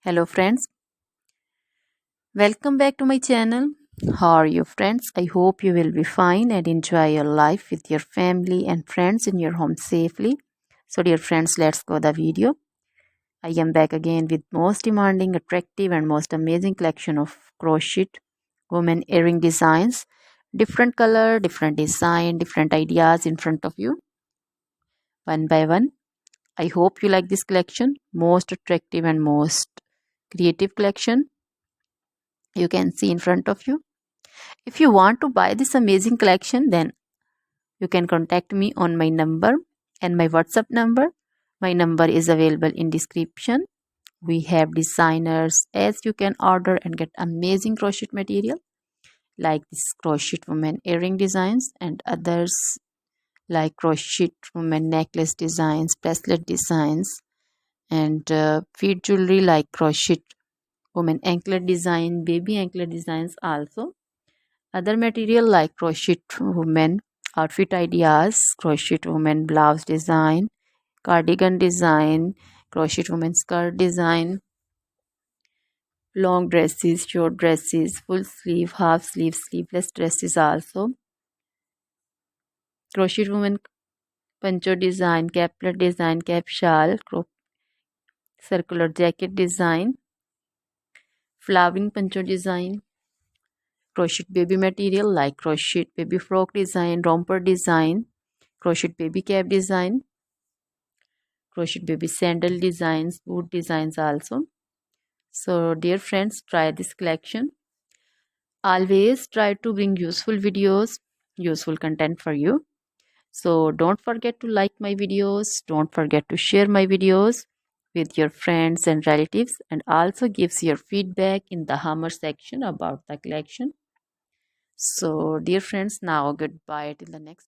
Hello friends, welcome back to my channel. How are you friends? I hope you will be fine and enjoy your life with your family and friends in your home safely. So dear friends, let's go the video. I am back again with most demanding, attractive and most amazing collection of crochet women earring designs. Different color, different design, different ideas in front of you. One by one. I hope you like this collection. Most attractive and most creative collection you can see in front of you. If you want to buy this amazing collection, then you can contact me on my number and my WhatsApp number. My number is available in description. We have designers as you can order and get amazing crochet material like this crochet woman earring designs and others like crochet woman necklace designs, bracelet designs and feet jewelry like crochet woman anklet design, baby anklet designs also. Other material like crochet women outfit ideas, crochet women blouse design, cardigan design, crochet women skirt design, long dresses, short dresses, full sleeve, half sleeve, sleeveless dresses also, crochet women poncho design, caplet design, cap shawl, circular jacket design, flowering poncho design, crochet baby material like crochet baby frock design, romper design, crochet baby cap design, crochet baby sandal designs, boot designs also. So dear friends, try this collection. Always try to bring useful videos, useful content for you. So don't forget to like my videos, don't forget to share my videos with your friends and relatives, and also gives your feedback in the hammer section about the collection. So dear friends, now goodbye till the next